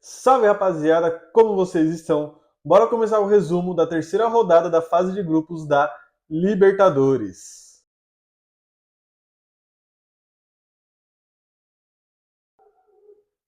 Salve, rapaziada, como vocês estão? Bora começar o resumo da terceira rodada da fase de grupos da Libertadores.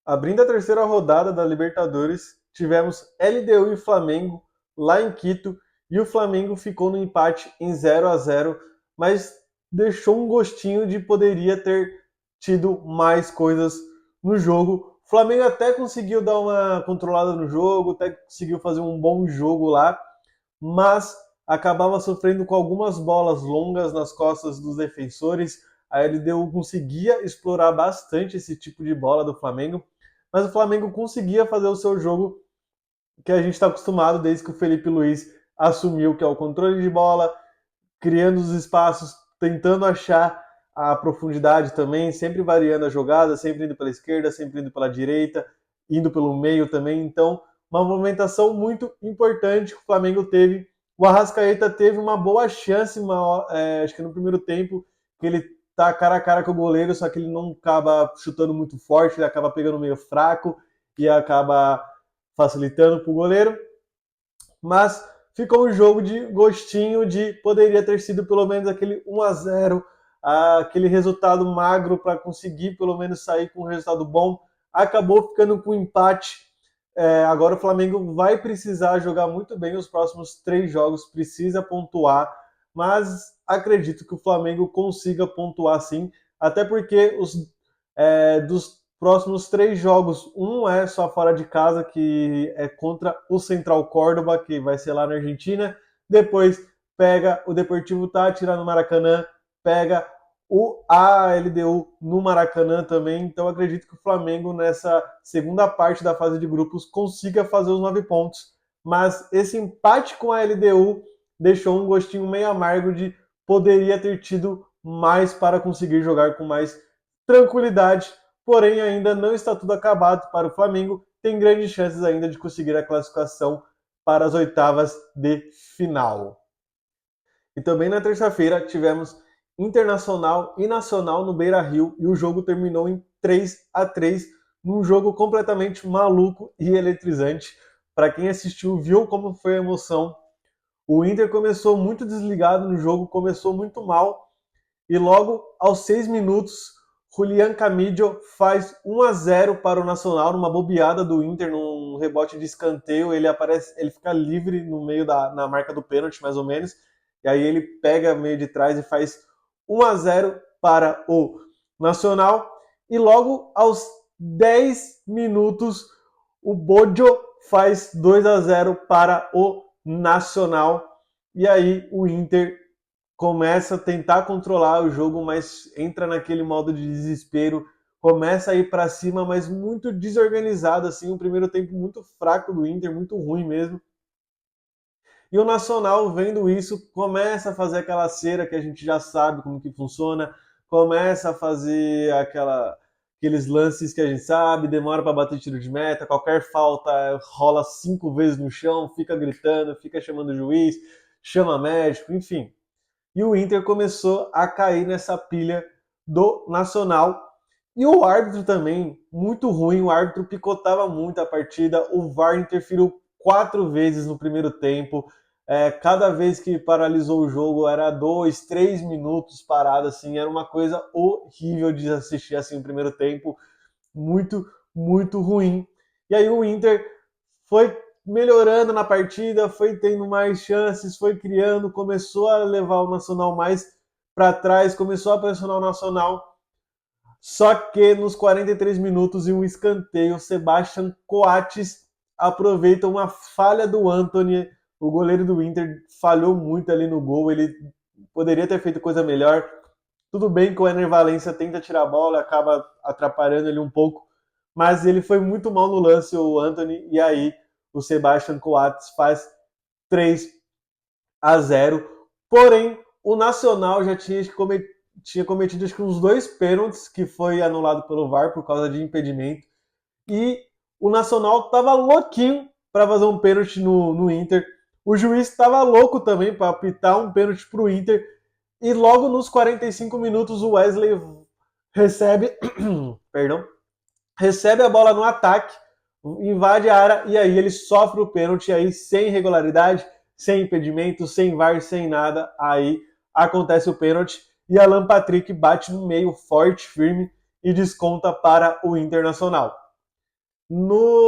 Abrindo a terceira rodada da Libertadores, tivemos LDU e Flamengo lá em Quito e o Flamengo ficou no empate em 0-0, mas deixou um gostinho de poderia ter tido mais coisas no jogo. O Flamengo até conseguiu dar uma controlada no jogo, até conseguiu fazer um bom jogo lá, mas acabava sofrendo com algumas bolas longas nas costas dos defensores. A LDU conseguia explorar bastante esse tipo de bola do Flamengo, mas o Flamengo conseguia fazer o seu jogo que a gente está acostumado desde que o Felipe Luiz assumiu, que é o controle de bola, criando os espaços, tentando achar a profundidade também, sempre variando a jogada, sempre indo pela esquerda, sempre indo pela direita, indo pelo meio também. Então, uma movimentação muito importante que o Flamengo teve. O Arrascaeta teve uma boa chance, acho que no primeiro tempo, que ele tá cara a cara com o goleiro, só que ele não acaba chutando muito forte, ele acaba pegando meio fraco e acaba facilitando para o goleiro. Mas ficou um jogo de gostinho de poderia ter sido pelo menos aquele 1-0, aquele resultado magro para conseguir pelo menos sair com um resultado bom. Acabou ficando com um empate. Agora o Flamengo vai precisar jogar muito bem os próximos 3 jogos, precisa pontuar, mas acredito que o Flamengo consiga pontuar sim, até porque dos próximos 3 jogos, um é só fora de casa, que é contra o Central Córdoba, que vai ser lá na Argentina. Depois pega o Deportivo Táchira no Maracanã, pega a LDU no Maracanã também. Então acredito que o Flamengo, nessa segunda parte da fase de grupos, consiga fazer os 9 pontos. Mas esse empate com a LDU deixou um gostinho meio amargo de poderia ter tido mais para conseguir jogar com mais tranquilidade, porém ainda não está tudo acabado para o Flamengo, tem grandes chances ainda de conseguir a classificação para as oitavas de final. E também na terça-feira tivemos Internacional e Nacional no Beira-Rio e o jogo terminou em 3-3, num jogo completamente maluco e eletrizante. Para quem assistiu, viu como foi a emoção. O Inter começou muito desligado no jogo, começou muito mal, e logo aos 6 minutos, Julián Camillo faz 1-0 para o Nacional, numa bobeada do Inter, num rebote de escanteio. Ele fica livre no meio na marca do pênalti, mais ou menos. E aí ele pega meio de trás e faz 1-0 para o Nacional. E logo aos 10 minutos, o Bojo faz 2-0 para o Nacional. E aí o Inter começa a tentar controlar o jogo, mas entra naquele modo de desespero, começa a ir para cima, mas muito desorganizado, assim, um primeiro tempo muito fraco do Inter, muito ruim mesmo. E o Nacional, vendo isso, começa a fazer aquela cera que a gente já sabe como que funciona, começa a fazer aqueles lances que a gente sabe, demora para bater tiro de meta, qualquer falta rola 5 vezes no chão, fica gritando, fica chamando o juiz, chama médico, enfim. E o Inter começou a cair nessa pilha do Nacional. E o árbitro também, muito ruim, o árbitro picotava muito a partida, o VAR interferiu 4 vezes no primeiro tempo, cada vez que paralisou o jogo era 2, 3 minutos parado, assim, era uma coisa horrível de assistir assim, no primeiro tempo, muito, muito ruim. E aí o Inter foi melhorando na partida, foi tendo mais chances, foi criando, começou a levar o Nacional mais para trás, começou a pressionar o Nacional. Só que nos 43 minutos, em um escanteio, Sebastian Coates aproveita uma falha do Antony. O goleiro do Inter falhou muito ali no gol, ele poderia ter feito coisa melhor. Tudo bem que o Ener Valencia tenta tirar a bola, acaba atrapalhando ele um pouco, mas ele foi muito mal no lance, o Antony, e aí o Sebastian Coates faz 3-0. Porém, o Nacional já tinha cometido acho que uns 2 pênaltis, que foi anulado pelo VAR por causa de impedimento, e o Nacional estava louquinho para fazer um pênalti no Inter. O juiz estava louco também para apitar um pênalti para o Inter, e logo nos 45 minutos o Wesley recebe, perdão, recebe a bola no ataque, invade a área e aí ele sofre o pênalti aí sem irregularidade, sem impedimento, sem VAR, sem nada. Aí acontece o pênalti e Alan Patrick bate no meio forte, firme e desconta para o Internacional.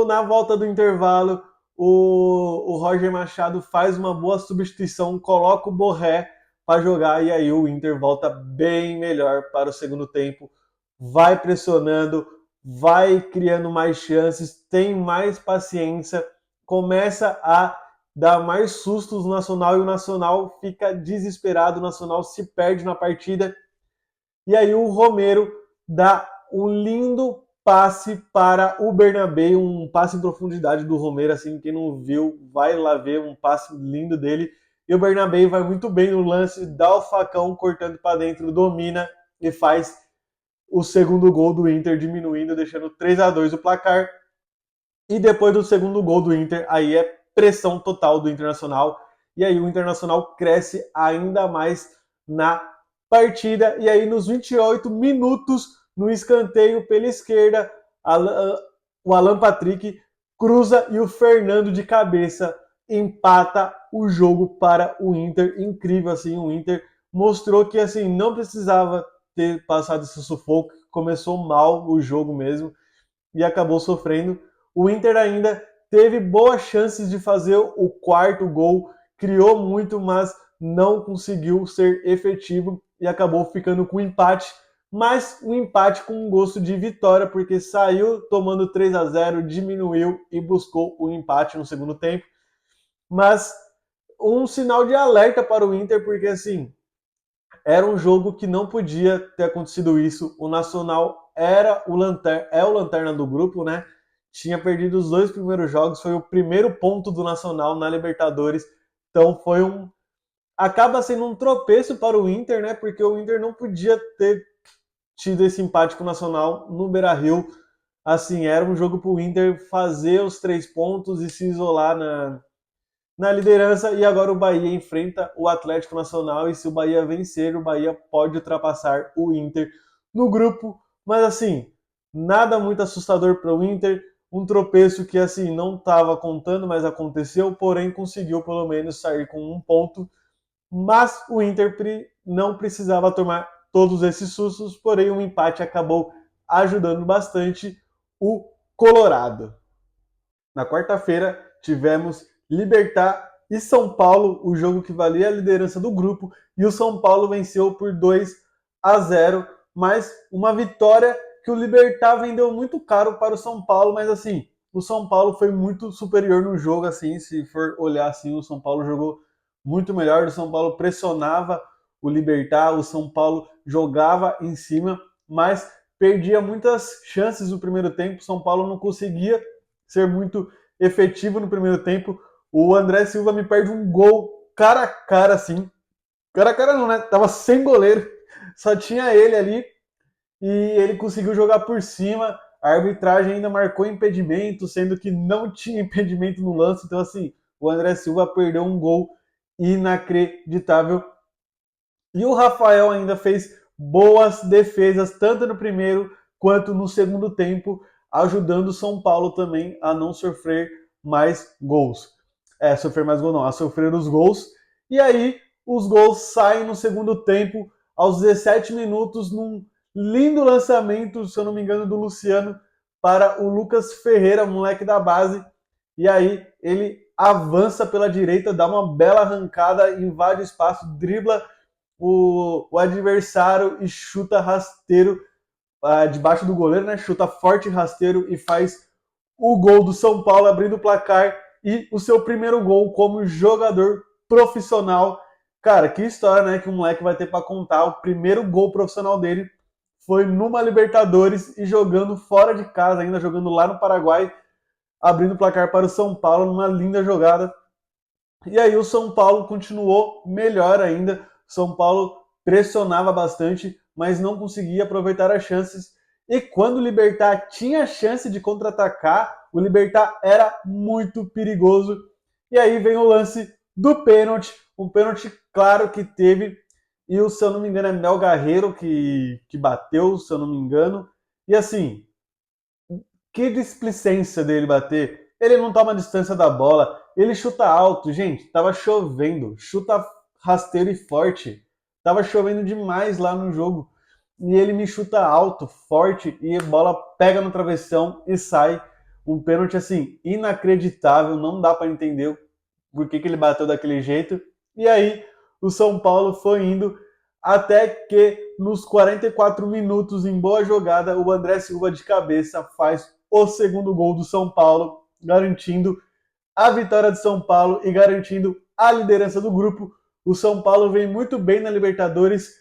Na volta do intervalo, o Roger Machado faz uma boa substituição, coloca o Borré para jogar e aí o Inter volta bem melhor para o segundo tempo, vai pressionando, vai criando mais chances, tem mais paciência, começa a dar mais sustos no Nacional e o Nacional fica desesperado, o Nacional se perde na partida e aí o Romero dá um lindo passe para o Bernabéu, um passe em profundidade do Romero, assim, quem não viu, vai lá ver um passe lindo dele. E o Bernabéu vai muito bem no lance, dá o facão cortando para dentro, domina e faz o segundo gol do Inter, diminuindo, deixando 3-2 o placar. E depois do segundo gol do Inter, aí é pressão total do Internacional. E aí o Internacional cresce ainda mais na partida. E aí nos 28 minutos, no escanteio pela esquerda, o Alan Patrick cruza e o Fernando de cabeça empata o jogo para o Inter. Incrível, assim, o Inter mostrou que assim não precisava ter passado esse sufoco. Começou mal o jogo mesmo e acabou sofrendo. O Inter ainda teve boas chances de fazer o quarto gol, criou muito, mas não conseguiu ser efetivo e acabou ficando com empate. Mas um empate com um gosto de vitória, porque saiu tomando 3-0, diminuiu e buscou o empate no segundo tempo. Mas um sinal de alerta para o Inter, porque assim, era um jogo que não podia ter acontecido isso. O Nacional é o lanterna do grupo, né? Tinha perdido os 2 primeiros jogos, foi o primeiro ponto do Nacional na Libertadores. Então foi acaba sendo um tropeço para o Inter, né? Porque o Inter não podia ter tido esse empate com o Nacional no Beira-Rio. Assim, era um jogo para o Inter fazer os 3 pontos e se isolar na liderança, e agora o Bahia enfrenta o Atlético Nacional, e se o Bahia vencer, o Bahia pode ultrapassar o Inter no grupo, mas assim, nada muito assustador para o Inter, um tropeço que assim não estava contando, mas aconteceu, porém conseguiu pelo menos sair com um ponto, mas o Inter não precisava tomar todos esses sustos, porém o empate acabou ajudando bastante o Colorado. Na quarta-feira, tivemos Libertad e São Paulo, o jogo que valia a liderança do grupo, e o São Paulo venceu por 2-0, mas uma vitória que o Libertad vendeu muito caro para o São Paulo, mas assim, o São Paulo foi muito superior no jogo, assim, se for olhar assim, o São Paulo jogou muito melhor, o São Paulo pressionava o Libertad, o São Paulo jogava em cima, mas perdia muitas chances no primeiro tempo, o São Paulo não conseguia ser muito efetivo no primeiro tempo. O André Silva me perde um gol cara a cara, assim. Cara a cara não, né? Tava sem goleiro. Só tinha ele ali. E ele conseguiu jogar por cima. A arbitragem ainda marcou impedimento, sendo que não tinha impedimento no lance. Então, assim, o André Silva perdeu um gol inacreditável. E o Rafael ainda fez boas defesas, tanto no primeiro quanto no segundo tempo, ajudando o São Paulo também a não sofrer mais gols. Sofrer mais gols não, a sofrer os gols. E aí, os gols saem no segundo tempo, aos 17 minutos, num lindo lançamento, se eu não me engano, do Luciano para o Lucas Ferreira, moleque da base. E aí, ele avança pela direita, dá uma bela arrancada, invade o espaço, dribla o adversário e chuta rasteiro debaixo do goleiro, né? Chuta forte rasteiro e faz o gol do São Paulo, abrindo o placar e o seu primeiro gol como jogador profissional. Cara, que história, né? Que o moleque vai ter para contar. O primeiro gol profissional dele foi numa Libertadores e jogando fora de casa, ainda jogando lá no Paraguai, abrindo o placar para o São Paulo numa linda jogada. E aí o São Paulo continuou melhor ainda. São Paulo pressionava bastante, mas não conseguia aproveitar as chances. E quando o Libertad tinha chance de contra-atacar, o Libertad era muito perigoso. E aí vem o lance do pênalti, um pênalti claro que teve. E se eu não me engano é Mel Garreiro que bateu, se eu não me engano. E assim, Que displicência dele bater. Ele não toma distância da bola, ele chuta alto. Gente, tava chovendo, chuta rasteiro e forte. Tava chovendo demais lá no jogo. E ele me chuta alto, forte, e a bola pega no travessão e sai. Um pênalti, assim, inacreditável. Não dá para entender por que ele bateu daquele jeito. E aí, o São Paulo foi indo até que nos 44 minutos, em boa jogada, o André Silva de cabeça faz o segundo gol do São Paulo, garantindo a vitória de São Paulo e garantindo a liderança do grupo. O São Paulo vem muito bem na Libertadores,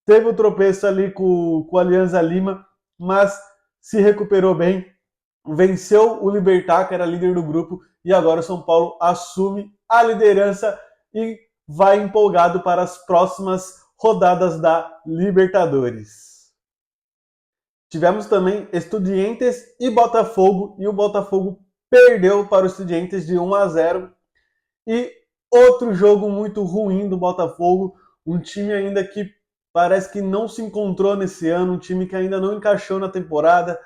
teve um tropeço ali com o Alianza Lima, mas se recuperou bem, venceu o Libertad, que era líder do grupo, e agora o São Paulo assume a liderança e vai empolgado para as próximas rodadas da Libertadores. Tivemos também Estudiantes e Botafogo, e o Botafogo perdeu para o Estudiantes de 1-0. E outro jogo muito ruim do Botafogo, um time ainda que parece que não se encontrou nesse ano, um time que ainda não encaixou na temporada.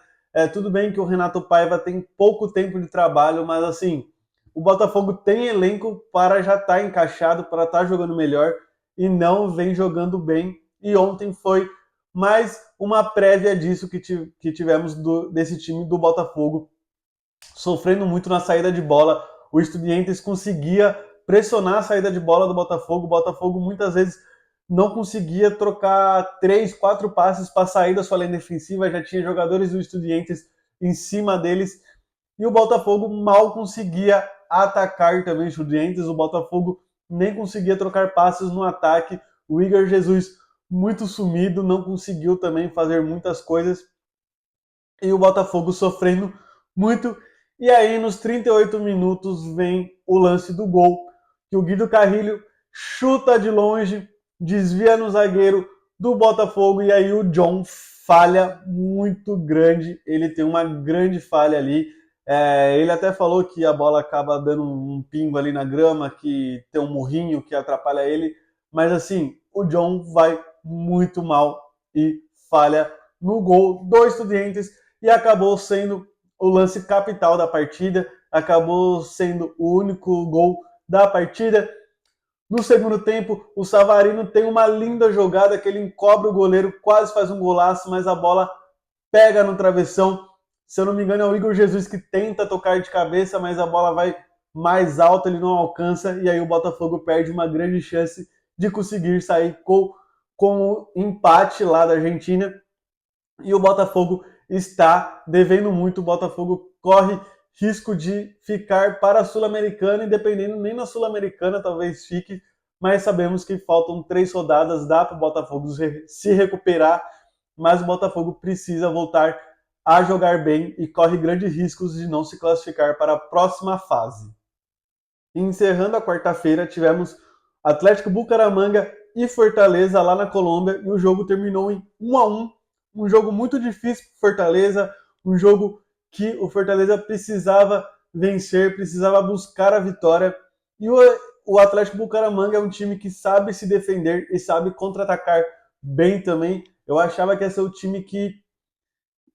Tudo bem que o Renato Paiva tem pouco tempo de trabalho, mas assim, o Botafogo tem elenco para já estar encaixado, para estar jogando melhor, e não vem jogando bem. E ontem foi mais uma prévia disso que tivemos desse time do Botafogo, sofrendo muito na saída de bola. O Estudiantes conseguia pressionar a saída de bola do Botafogo. O Botafogo muitas vezes não conseguia trocar 3, 4 passes para sair da sua linha defensiva. Já tinha jogadores do Estudiantes em cima deles. E o Botafogo mal conseguia atacar também os Estudiantes. O Botafogo nem conseguia trocar passes no ataque. O Igor Jesus muito sumido, não conseguiu também fazer muitas coisas. E o Botafogo sofrendo muito. E aí, nos 38 minutos, vem o lance do gol, que o Guido Carrilho chuta de longe, desvia no zagueiro do Botafogo, e aí o John falha muito grande. Ele tem uma grande falha ali. Ele até falou que a bola acaba dando um pingo ali na grama, que tem um murrinho que atrapalha ele. Mas assim, o John vai muito mal e falha no gol do Estudiantes, e acabou sendo o lance capital da partida, acabou sendo o único gol da partida. No segundo tempo, o Savarino tem uma linda jogada que ele encobre o goleiro, quase faz um golaço, mas a bola pega no travessão. Se eu não me engano, é o Igor Jesus que tenta tocar de cabeça, mas a bola vai mais alta, ele não alcança, e aí o Botafogo perde uma grande chance de conseguir sair com o empate lá da Argentina. E o Botafogo está devendo muito. O Botafogo corre risco de ficar para a Sul-Americana, e dependendo, nem na Sul-Americana talvez fique, mas sabemos que faltam 3 rodadas, dá para o Botafogo se recuperar, mas o Botafogo precisa voltar a jogar bem e corre grandes riscos de não se classificar para a próxima fase. E encerrando a quarta-feira, tivemos Atlético Bucaramanga e Fortaleza lá na Colômbia, e o jogo terminou em 1-1, um jogo muito difícil para o Fortaleza, um jogo que o Fortaleza precisava vencer, precisava buscar a vitória, e o Atlético Bucaramanga é um time que sabe se defender e sabe contra-atacar bem também. Eu achava que ia ser o time que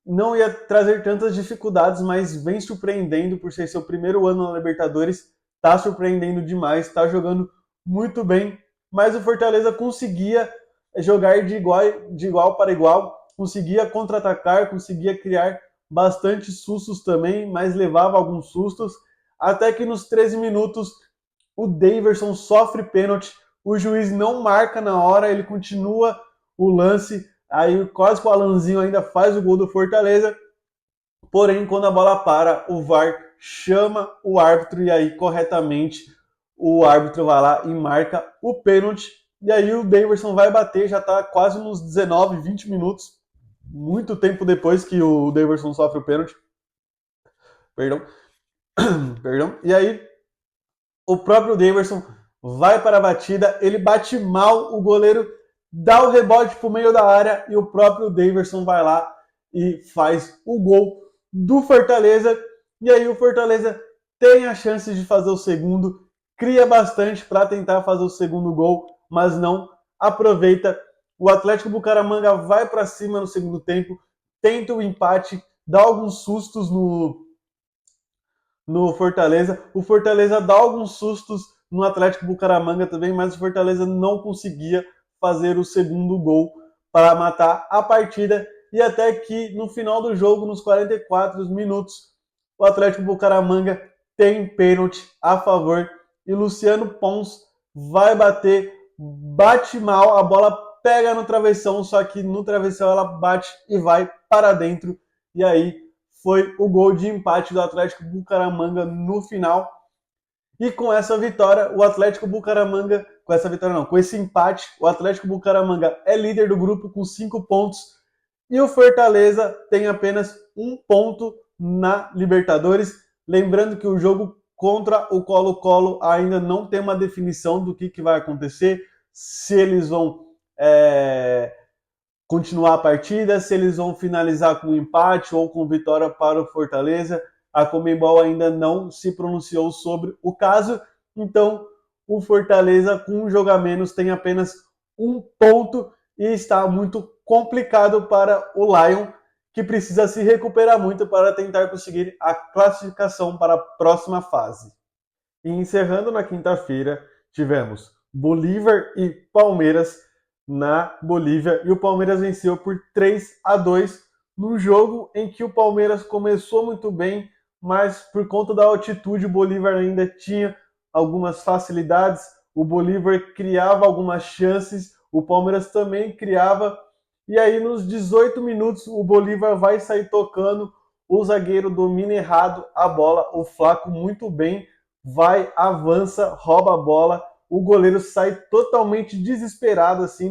não ia trazer tantas dificuldades, mas vem surpreendendo por ser seu primeiro ano na Libertadores, está surpreendendo demais, está jogando muito bem, mas o Fortaleza conseguia jogar de igual para igual, conseguia contra-atacar, conseguia criar bastante sustos também, mas levava alguns sustos, até que nos 13 minutos o Daverson sofre pênalti, o juiz não marca na hora, ele continua o lance, aí quase que o Alanzinho ainda faz o gol do Fortaleza, porém quando a bola para, o VAR chama o árbitro, e aí corretamente o árbitro vai lá e marca o pênalti, e aí o Daverson vai bater, já está quase nos 19, 20 minutos, muito tempo depois que o Daverson sofre o pênalti. Perdão. E aí o próprio Daverson vai para a batida, ele bate mal, o goleiro dá o rebote para o meio da área, e o próprio Daverson vai lá e faz o gol do Fortaleza. E aí o Fortaleza tem a chance de fazer o segundo, cria bastante para tentar fazer o segundo gol, mas não aproveita. O Atlético Bucaramanga vai para cima no segundo tempo, tenta o empate, dá alguns sustos no Fortaleza. O Fortaleza dá alguns sustos no Atlético Bucaramanga também, mas o Fortaleza não conseguia fazer o segundo gol para matar a partida. E até que no final do jogo, nos 44 minutos, o Atlético Bucaramanga tem pênalti a favor e Luciano Pons vai bater, bate mal, a bola pega no travessão, só que no travessão ela bate e vai para dentro. E aí foi o gol de empate do Atlético Bucaramanga no final. E com essa vitória, o Atlético Bucaramanga, com esse empate, o Atlético Bucaramanga é líder do grupo com 5 pontos e o Fortaleza tem apenas 1 ponto na Libertadores. Lembrando que o jogo contra o Colo-Colo ainda não tem uma definição do que vai acontecer, se eles vão continuar a partida, se eles vão finalizar com empate ou com vitória para o Fortaleza. A Conmebol ainda não se pronunciou sobre o caso, então o Fortaleza, com um jogo a menos, tem apenas 1 ponto e está muito complicado para o Lion, que precisa se recuperar muito para tentar conseguir a classificação para a próxima fase. E encerrando na quinta-feira, tivemos Bolívar e Palmeiras na Bolívia, e o Palmeiras venceu por 3-2, num jogo em que o Palmeiras começou muito bem, mas por conta da altitude o Bolívar ainda tinha algumas facilidades, o Bolívar criava algumas chances, o Palmeiras também criava, e aí nos 18 minutos o Bolívar vai sair tocando, o zagueiro domina errado a bola, o Flaco muito bem, vai, avança, rouba a bola, o goleiro sai totalmente desesperado, assim,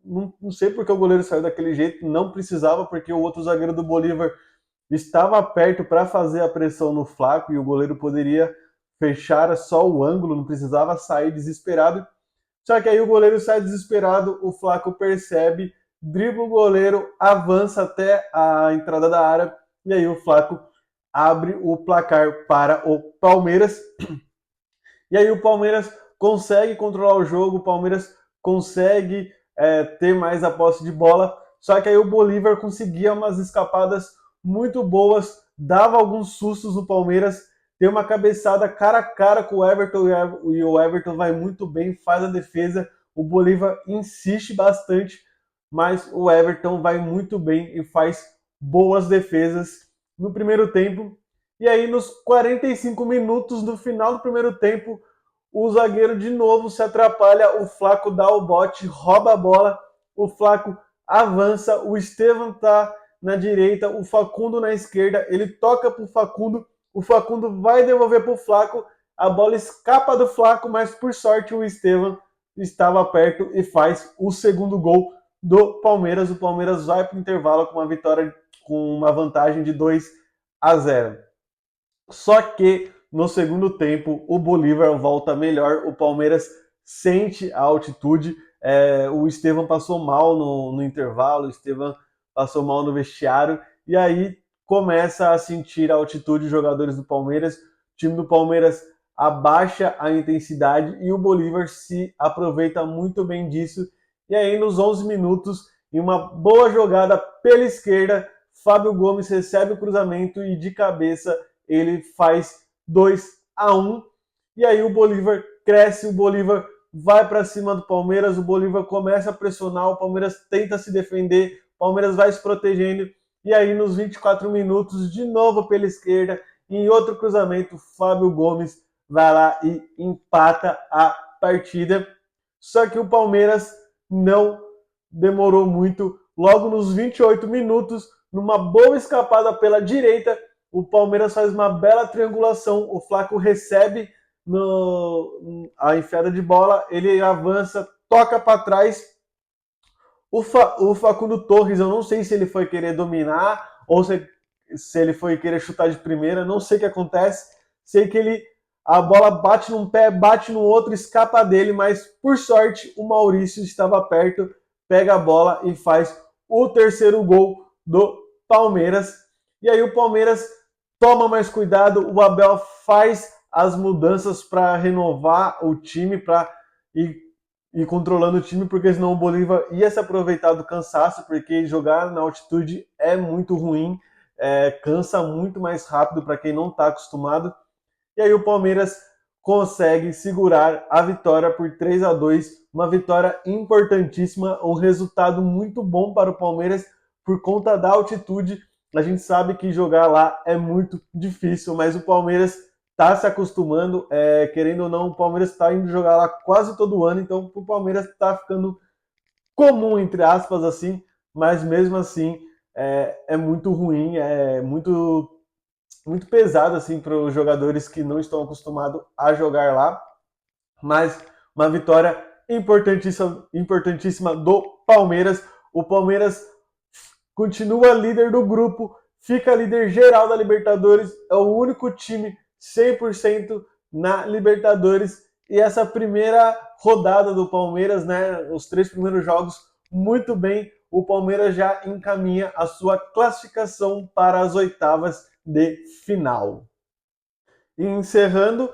não sei porque o goleiro saiu daquele jeito, não precisava, porque o outro zagueiro do Bolívar estava perto para fazer a pressão no Flaco e o goleiro poderia fechar só o ângulo, não precisava sair desesperado. Só que aí o goleiro sai desesperado, o Flaco percebe, dribla o goleiro, avança até a entrada da área e aí o Flaco abre o placar para o Palmeiras. E aí o Palmeiras consegue controlar o jogo, o Palmeiras consegue ter mais a posse de bola, só que aí o Bolívar conseguia umas escapadas muito boas, dava alguns sustos no Palmeiras, tem uma cabeçada cara a cara com o Everton e o Everton vai muito bem, faz a defesa, o Bolívar insiste bastante, mas o Everton vai muito bem e faz boas defesas no primeiro tempo. E aí nos 45 minutos do final do primeiro tempo, o zagueiro de novo se atrapalha, o Flaco dá o bote, rouba a bola, o Flaco avança, o Estevam tá na direita, o Facundo na esquerda, ele toca pro Facundo, o Facundo vai devolver pro Flaco, a bola escapa do Flaco, mas por sorte o Estevam estava perto e faz o segundo gol do Palmeiras. O Palmeiras vai para o intervalo com uma vitória, com uma vantagem de 2-0. Só que no segundo tempo o Bolívar volta melhor, o Palmeiras sente a altitude, o Estevam passou mal no intervalo, o Estevam passou mal no vestiário, e aí começa a sentir a altitude os jogadores do Palmeiras, o time do Palmeiras abaixa a intensidade e o Bolívar se aproveita muito bem disso, e aí nos 11 minutos, em uma boa jogada pela esquerda, Fábio Gomes recebe o cruzamento e de cabeça ele faz 2-1, e aí o Bolívar cresce, o Bolívar vai para cima do Palmeiras, o Bolívar começa a pressionar, o Palmeiras tenta se defender, o Palmeiras vai se protegendo, e aí nos 24 minutos, de novo pela esquerda, em outro cruzamento, Fábio Gomes vai lá e empata a partida. Só que o Palmeiras não demorou muito, logo nos 28 minutos, numa boa escapada pela direita, o Palmeiras faz uma bela triangulação, o Flaco recebe a enfiada de bola, ele avança, toca para trás, o Facundo Torres, eu não sei se ele foi querer dominar ou se ele foi querer chutar de primeira, não sei o que acontece, sei que a bola bate num pé, bate no outro, escapa dele, mas por sorte o Maurício estava perto, pega a bola e faz o terceiro gol do Palmeiras. E aí o Palmeiras toma mais cuidado, o Abel faz as mudanças para renovar o time, para ir controlando o time, porque senão o Bolívar ia se aproveitar do cansaço, porque jogar na altitude é muito ruim. cansa muito mais rápido para quem não está acostumado. E aí o Palmeiras consegue segurar a vitória por 3-2, uma vitória importantíssima, um resultado muito bom para o Palmeiras por conta da altitude. A gente sabe que jogar lá é muito difícil, mas o Palmeiras está se acostumando, querendo ou não, o Palmeiras está indo jogar lá quase todo ano, então o Palmeiras está ficando comum, entre aspas, assim, mas mesmo assim é muito ruim, é muito pesado assim para os jogadores que não estão acostumados a jogar lá, mas uma vitória importantíssima do Palmeiras. O Palmeiras continua líder do grupo, fica líder geral da Libertadores, é o único time 100% na Libertadores. E essa primeira rodada do Palmeiras, né, os 3 primeiros jogos, muito bem, o Palmeiras já encaminha a sua classificação para as oitavas de final. E encerrando,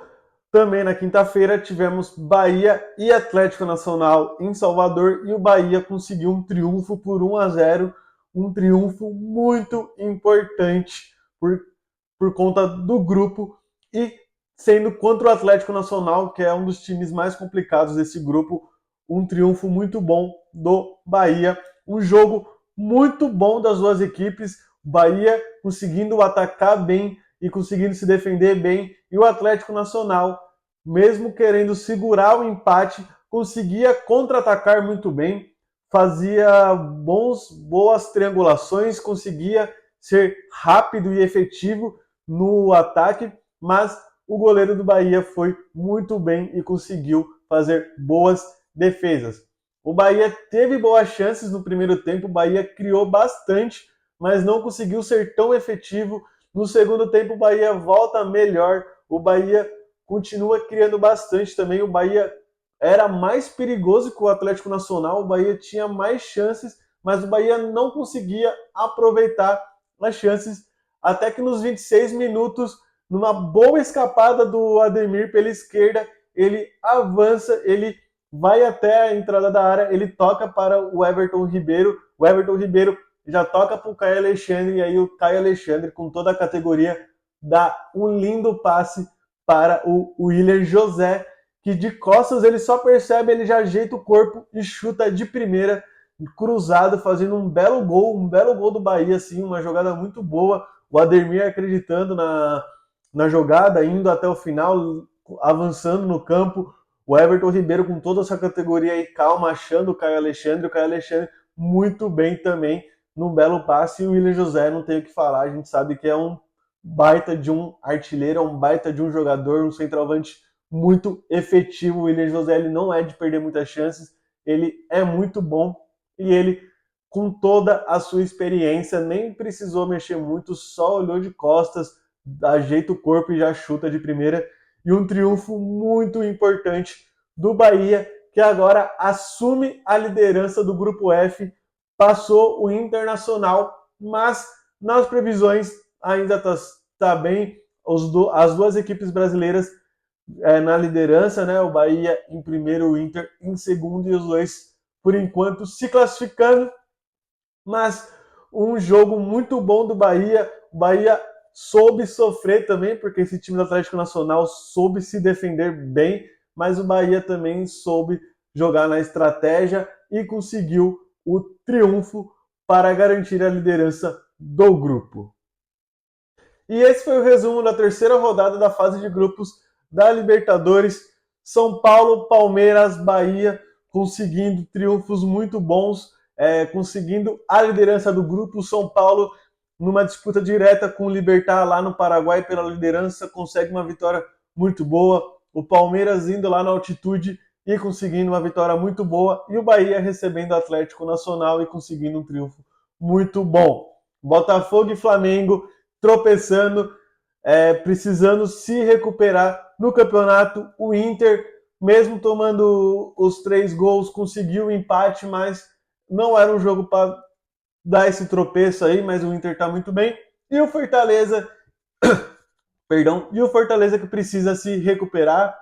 também na quinta-feira tivemos Bahia e Atlético Nacional em Salvador e o Bahia conseguiu um triunfo por 1-0, um triunfo muito importante por conta do grupo e sendo contra o Atlético Nacional, que é um dos times mais complicados desse grupo, um triunfo muito bom do Bahia, um jogo muito bom das duas equipes, Bahia conseguindo atacar bem e conseguindo se defender bem, e o Atlético Nacional, mesmo querendo segurar o empate, conseguia contra-atacar muito bem, fazia boas triangulações, conseguia ser rápido e efetivo no ataque, mas o goleiro do Bahia foi muito bem e conseguiu fazer boas defesas. O Bahia teve boas chances no primeiro tempo, o Bahia criou bastante, mas não conseguiu ser tão efetivo. No segundo tempo, o Bahia volta melhor, o Bahia continua criando bastante também. O Bahia era mais perigoso que o Atlético Nacional, o Bahia tinha mais chances, mas o Bahia não conseguia aproveitar as chances, até que nos 26 minutos, numa boa escapada do Ademir pela esquerda, ele avança, ele vai até a entrada da área, ele toca para o Everton Ribeiro já toca para o Caio Alexandre, e aí o Caio Alexandre, com toda a categoria, dá um lindo passe para o William José, que de costas ele só percebe, ele já ajeita o corpo e chuta de primeira, cruzado, fazendo um belo gol do Bahia, assim, uma jogada muito boa, o Ademir acreditando na jogada, indo até o final, avançando no campo, o Everton Ribeiro com toda essa categoria aí, calma, achando o Caio Alexandre muito bem também, num belo passe, e o William José não tem o que falar, a gente sabe que é um baita de um artilheiro, é um baita de um jogador, um centroavante muito efetivo. O William José ele não é de perder muitas chances, ele é muito bom e ele, com toda a sua experiência, nem precisou mexer muito, só olhou de costas, ajeita o corpo e já chuta de primeira. E um triunfo muito importante do Bahia, que agora assume a liderança do Grupo F, passou o Internacional, mas nas previsões ainda está bem. As duas equipes brasileiras na liderança, né? O Bahia em primeiro, o Inter em segundo, e os dois, por enquanto, se classificando. Mas um jogo muito bom do Bahia. O Bahia soube sofrer também, porque esse time do Atlético Nacional soube se defender bem, mas o Bahia também soube jogar na estratégia e conseguiu o triunfo para garantir a liderança do grupo. E esse foi o resumo da terceira rodada da fase de grupos da Libertadores. São Paulo, Palmeiras, Bahia conseguindo triunfos muito bons, conseguindo a liderança do grupo. São Paulo, numa disputa direta com o Libertad lá no Paraguai pela liderança, consegue uma vitória muito boa. O Palmeiras indo lá na altitude e conseguindo uma vitória muito boa, e o Bahia recebendo o Atlético Nacional e conseguindo um triunfo muito bom. Botafogo e Flamengo tropeçando, precisando se recuperar no campeonato. O Inter, mesmo tomando os 3 gols, conseguiu o empate, mas não era um jogo para dar esse tropeço aí, mas o Inter está muito bem. E o Fortaleza, que precisa se recuperar.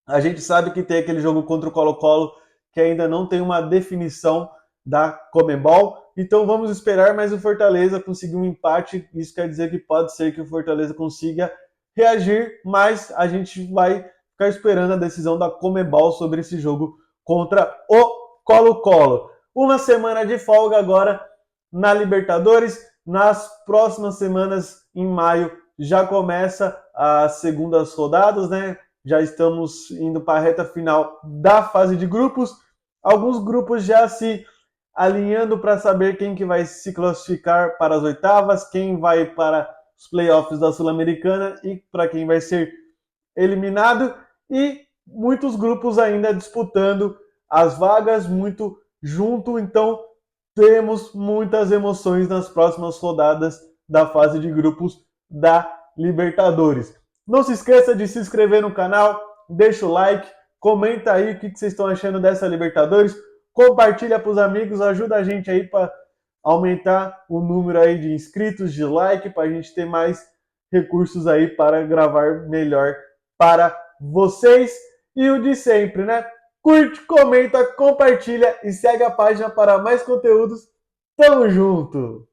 A gente sabe que tem aquele jogo contra o Colo-Colo que ainda não tem uma definição da Conmebol, então vamos esperar, mas o Fortaleza conseguiu um empate, isso quer dizer que pode ser que o Fortaleza consiga reagir, mas a gente vai ficar esperando a decisão da Conmebol sobre esse jogo contra o Colo-Colo. Uma semana de folga agora na Libertadores. Nas próximas semanas, em maio, já começa as segundas rodadas, né? Já estamos indo para a reta final da fase de grupos. Alguns grupos já se alinhando para saber quem que vai se classificar para as oitavas, quem vai para os playoffs da Sul-Americana e para quem vai ser eliminado. E muitos grupos ainda disputando as vagas muito junto, então temos muitas emoções nas próximas rodadas da fase de grupos da Libertadores. Não se esqueça de se inscrever no canal, deixa o like, comenta aí o que vocês estão achando dessa Libertadores, compartilha para os amigos, ajuda a gente aí para aumentar o número aí de inscritos, de like, para a gente ter mais recursos aí para gravar melhor para vocês. E o de sempre, né? Curte, comenta, compartilha e segue a página para mais conteúdos. Tamo junto!